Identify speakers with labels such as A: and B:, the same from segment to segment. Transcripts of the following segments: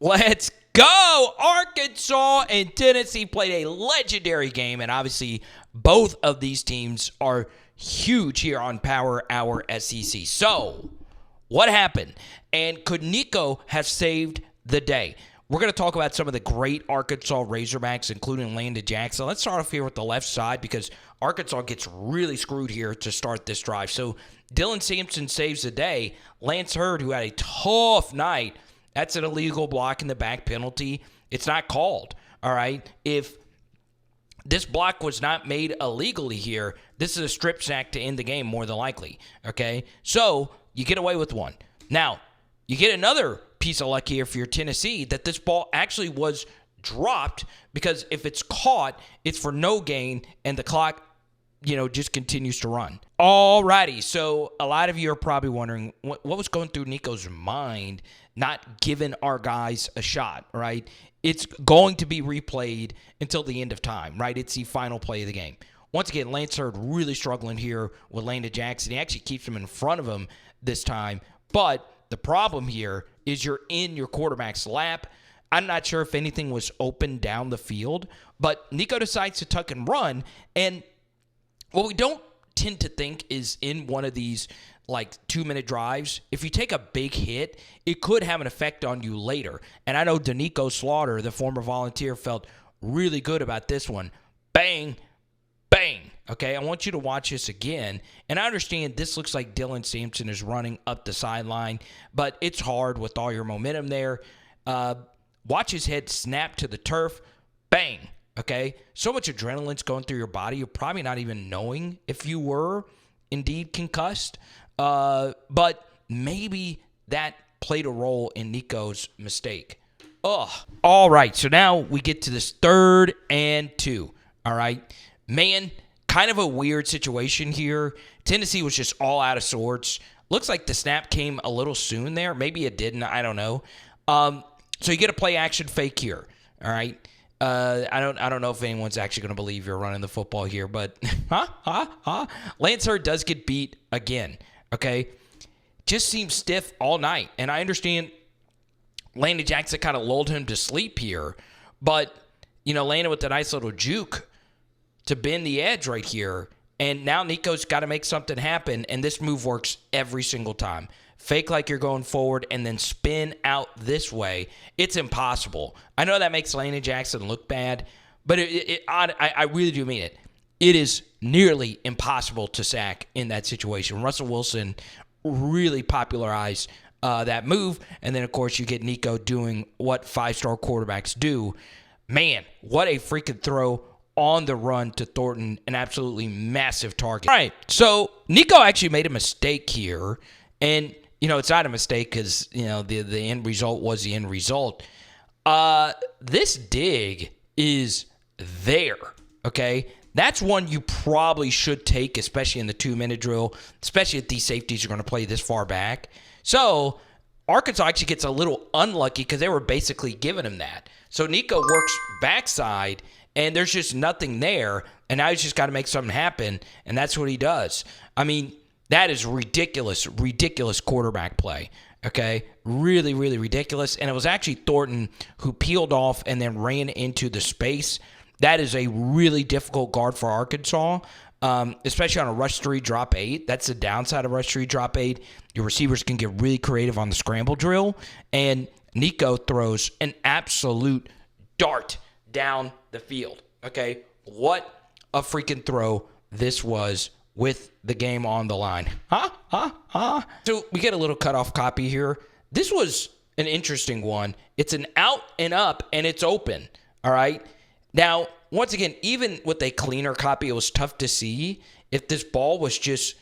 A: Let's go! Arkansas and Tennessee played a legendary game, and obviously both of these teams are huge here on Power Hour SEC. So, what happened? And could NICO have saved the day? We're going to talk about some of the great Arkansas Razorbacks, including Landon Jackson. Let's start off here with the left side because Arkansas gets really screwed here to start this drive. So, Dylan Sampson saves the day. Lance Hurd, who had a tough night, that's an illegal block in the back penalty. It's not called, all right? If this block was not made illegally here, this is a strip sack to end the game more than likely, okay? So you get away with one. Now, you get another piece of luck here for your Tennessee that this ball actually was dropped because if it's caught, it's for no gain and the clock just continues to run. Alrighty, so a lot of you are probably wondering what was going through Nico's mind not giving our guys a shot, right? It's going to be replayed until the end of time, right? It's the final play of the game. Once again, Lance Hurd really struggling here with Landon Jackson. He actually keeps him in front of him this time, but the problem here is you're in your quarterback's lap. I'm not sure if anything was open down the field, but Nico decides to tuck and run, and what we don't tend to think is in one of these 2-minute drives, if you take a big hit, it could have an effect on you later. And I know Danico Slaughter, the former Volunteer, felt really good about this one. Bang, bang. Okay, I want you to watch this again. And I understand this looks like Dylan Sampson is running up the sideline, but it's hard with all your momentum there. Watch his head snap to the turf. Bang. Okay, so much adrenaline's going through your body, you're probably not even knowing if you were indeed concussed. But maybe that played a role in Nico's mistake. All right, so now we get to this 3rd and 2. All right, man, kind of a weird situation here. Tennessee was just all out of sorts. Looks like the snap came a little soon there. Maybe it didn't. I don't know. So you get a play action fake here. All right. I don't know if anyone's actually going to believe you're running the football here, but Lance Hurd does get beat again, okay? Just seems stiff all night, and I understand Landon Jackson kind of lulled him to sleep here, but, Landon with the nice little juke to bend the edge right here, and now Nico's got to make something happen, and this move works every single time. Fake like you're going forward and then spin out this way. It's impossible. I know that makes Landon Jackson look bad, but I really do mean it. It is nearly impossible to sack in that situation. Russell Wilson really popularized that move, and then, of course, you get Nico doing what 5-star quarterbacks do. Man, what a freaking throw on the run to Thornton, an absolutely massive target. All right, so Nico actually made a mistake here, and it's not a mistake because, the end result was the end result. This dig is there, okay? That's one you probably should take, especially in the 2-minute drill, especially if these safeties are going to play this far back. So Arkansas actually gets a little unlucky because they were basically giving him that. So Nico works backside, and there's just nothing there, and now he's just got to make something happen, and that's what he does. I mean, that is ridiculous quarterback play, okay? Really, really ridiculous. And it was actually Thornton who peeled off and then ran into the space. That is a really difficult guard for Arkansas, especially on a rush 3, drop 8. That's the downside of rush 3, drop 8. Your receivers can get really creative on the scramble drill. And Nico throws an absolute dart down the field, okay? What a freaking throw this was with the game on the line. So we get a little cutoff copy here. This was an interesting one. It's an out and up, and it's open, all right? Now, once again, even with a cleaner copy, it was tough to see if this ball was just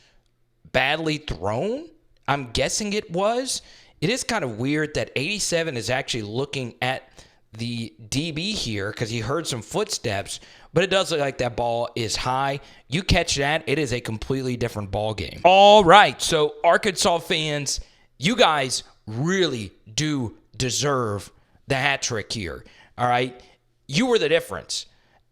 A: badly thrown. I'm guessing it was. It is kind of weird that 87 is actually looking at the DB here because he heard some footsteps, but it does look like that ball is high. You catch that, it is a completely different ball game. All right, so Arkansas fans, you guys really do deserve the hat trick here, all right? You were the difference.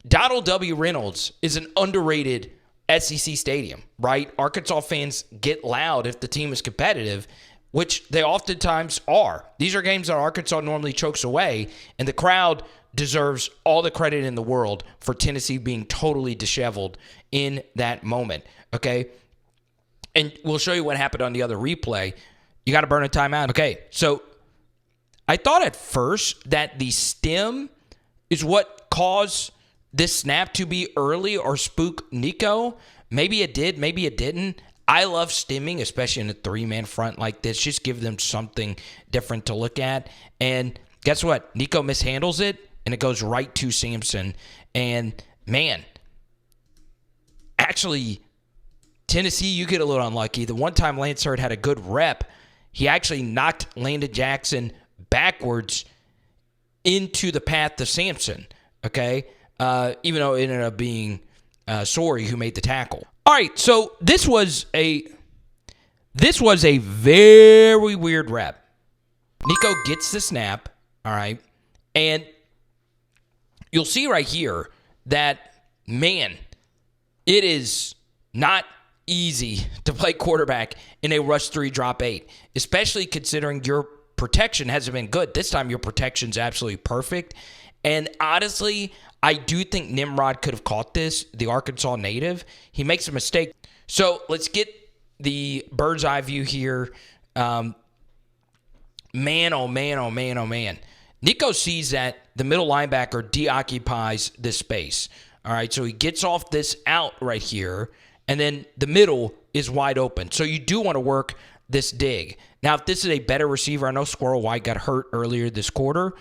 A: Donald W. Reynolds is an underrated SEC stadium, right? Arkansas fans get loud if the team is competitive. which they oftentimes are. These are games that Arkansas normally chokes away, and the crowd deserves all the credit in the world for Tennessee being totally disheveled in that moment, okay? And we'll show you what happened on the other replay. You got to burn a timeout. Okay, so I thought at first that the stem is what caused this snap to be early or spook Nico. Maybe it did, maybe it didn't. I love stemming, especially in a three-man front like this. Just give them something different to look at. And guess what? Nico mishandles it, and it goes right to Sampson. And, man, actually, Tennessee, you get a little unlucky. The one time Lance Hurd had a good rep, he actually knocked Landon Jackson backwards into the path of Sampson, okay? Even though it ended up being Sorey who made the tackle. All right, so this was a very weird rep. Nico gets the snap, all right, and you'll see right here that, man, it is not easy to play quarterback in a rush 3 drop 8, especially considering your protection hasn't been good. This time your protection's absolutely perfect. And honestly, I do think Nimrod could have caught this, the Arkansas native. He makes a mistake. So let's get the bird's eye view here. Man, oh man, oh man, oh man. Nico sees that the middle linebacker deoccupies this space. All right, so he gets off this out right here, and then the middle is wide open. So you do want to work this dig. Now, if this is a better receiver, I know Squirrel White got hurt earlier this quarter.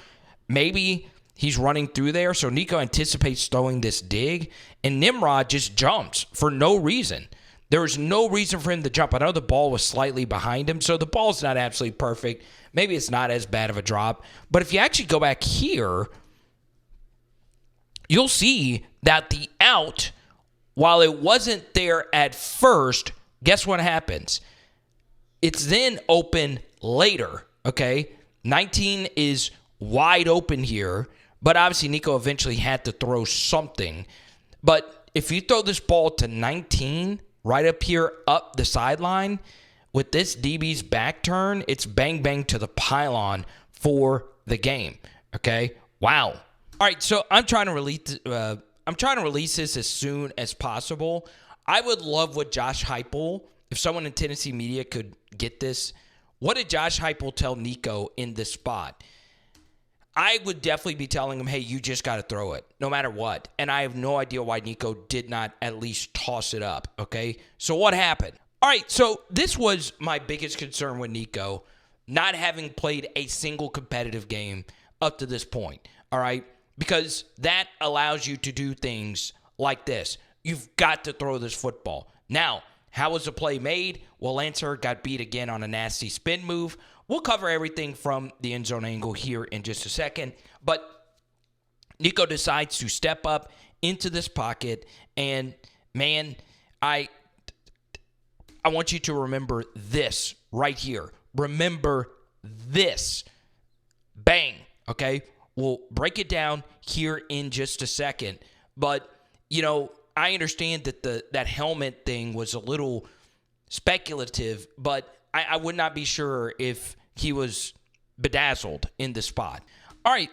A: Maybe he's running through there, so Nico anticipates throwing this dig, and Nimrod just jumps for no reason. There was no reason for him to jump. I know the ball was slightly behind him, so the ball's not absolutely perfect. Maybe it's not as bad of a drop. But if you actually go back here, you'll see that the out, while it wasn't there at first, guess what happens? It's then open later, okay? 19 is wide open here, but obviously Nico eventually had to throw something. But if you throw this ball to 19 right up here up the sideline, with this DB's back turn, it's bang bang to the pylon for the game. Okay? Wow. All right, so I'm trying to release this as soon as possible. I would love what Josh Huepel, if someone in Tennessee media could get this. What did Josh Huepel tell Nico in this spot? I would definitely be telling him, hey, you just got to throw it, no matter what. And I have no idea why Nico did not at least toss it up, okay? So what happened? All right, so this was my biggest concern with Nico, not having played a single competitive game up to this point, all right? Because that allows you to do things like this. You've got to throw this football. Now, how was the play made? Well, Lance Hurd got beat again on a nasty spin move. We'll cover everything from the end zone angle here in just a second. But Nico decides to step up into this pocket. And, man, I want you to remember this right here. Remember this. Bang. Okay? We'll break it down here in just a second. But, you know, I understand that that helmet thing was a little speculative, but I would not be sure if he was bedazzled in the spot. All right,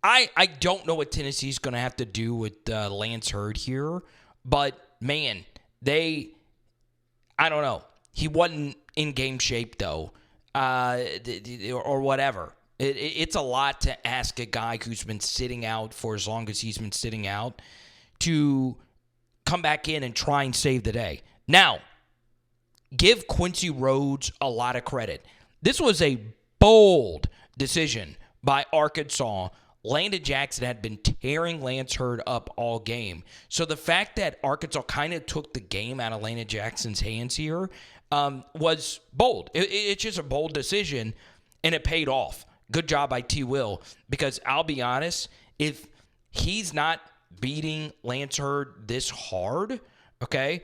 A: I don't know what Tennessee's going to have to do with Lance Hurd here, but, man, I don't know. He wasn't in game shape, though, or whatever. It's a lot to ask a guy who's been sitting out for as long as he's been sitting out to come back in and try and save the day. Now, give Quincy Rhodes a lot of credit. This was a bold decision by Arkansas. Landon Jackson had been tearing Lance Hurd up all game. So the fact that Arkansas kind of took the game out of Landon Jackson's hands here was bold. It's just a bold decision, and it paid off. Good job by T. Will, because I'll be honest, if he's not beating Lance Hurd this hard, okay,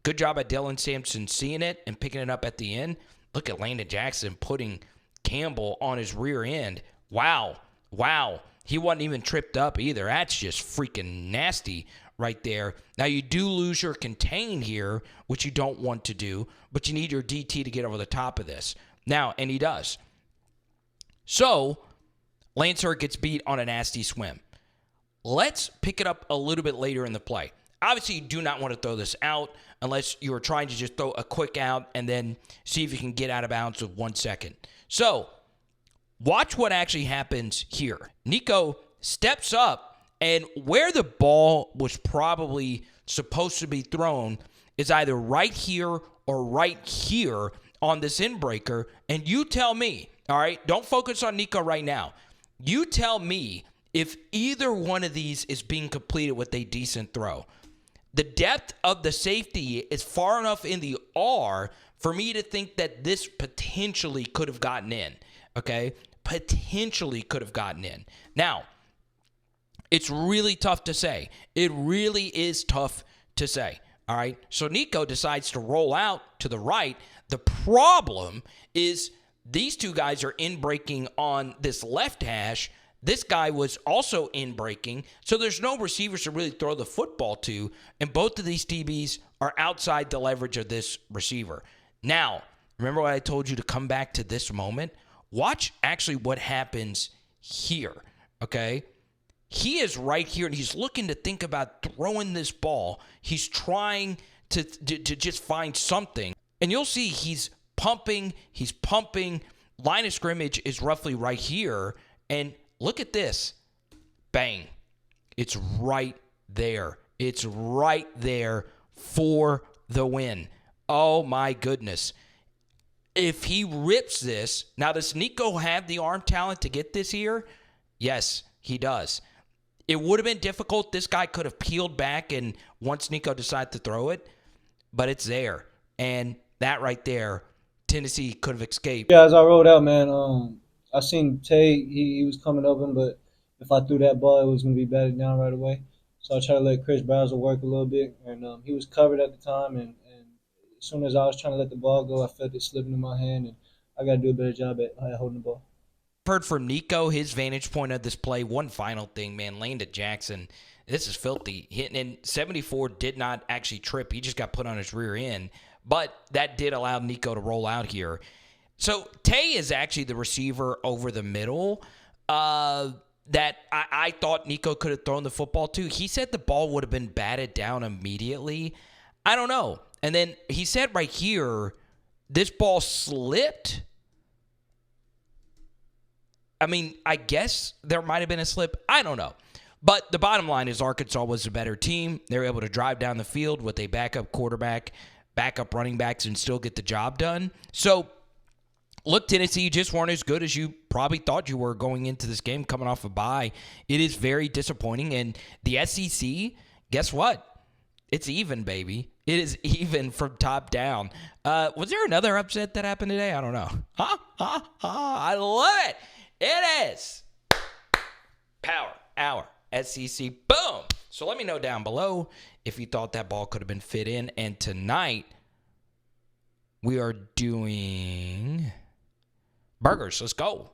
A: good job by Dylan Sampson seeing it and picking it up at the end. Look at Landon Jackson putting Campbell on his rear end. Wow. He wasn't even tripped up either. That's just freaking nasty right there. Now, you do lose your contain here, which you don't want to do, but you need your DT to get over the top of this. Now, and he does. So, Lancer gets beat on a nasty swim. Let's pick it up a little bit later in the play. Obviously, you do not want to throw this out unless you are trying to just throw a quick out and then see if you can get out of bounds with 1 second. So, watch what actually happens here. NICO steps up, and where the ball was probably supposed to be thrown is either right here or right here on this in-breaker. And you tell me, all right, don't focus on NICO right now. You tell me if either one of these is being completed with a decent throw. The depth of the safety is far enough in the R for me to think that this potentially could have gotten in, okay? Potentially could have gotten in. Now, it's really tough to say. It really is tough to say, all right? So NICO decides to roll out to the right. The problem is these two guys are in breaking on this left hash. This guy was also in breaking, so there's no receivers to really throw the football to, and both of these DBs are outside the leverage of this receiver. Now, remember what I told you to come back to this moment? Watch actually what happens here, okay? He is right here, and he's looking to think about throwing this ball. He's trying to just find something, and you'll see he's pumping. Line of scrimmage is roughly right here, and look at this. Bang. It's right there. It's right there for the win. Oh, my goodness. If he rips this, now does NICO have the arm talent to get this here? Yes, he does. It would have been difficult. This guy could have peeled back and once NICO decided to throw it, but it's there. And that right there, Tennessee could have escaped.
B: Yeah, as I rolled out, man, I seen Tay, he was coming open, but if I threw that ball, it was going to be batted down right away. So I tried to let Chris Bowser work a little bit, and he was covered at the time. And as soon as I was trying to let the ball go, I felt it slipping in my hand, and I got to do a better job at holding the ball.
A: Heard from NICO, his vantage point of this play. One final thing, man. Landon Jackson, this is filthy. Hitting in 74 did not actually trip. He just got put on his rear end. But that did allow NICO to roll out here. So Tay is actually the receiver over the middle that I thought NICO could have thrown the football to. He said the ball would have been batted down immediately. I don't know. And then he said right here, this ball slipped. I mean, I guess there might have been a slip. I don't know. But the bottom line is Arkansas was a better team. They were able to drive down the field with a backup quarterback, backup running backs, and still get the job done. So, look, Tennessee just weren't as good as you probably thought you were going into this game coming off a bye. It is very disappointing. And the SEC, guess what? It's even, baby. It is even from top down. Was there another upset that happened today? I don't know. I love it. It is Power Hour SEC. Boom. So let me know down below if you thought that ball could have been fit in. And tonight, we are doing burgers. Let's go.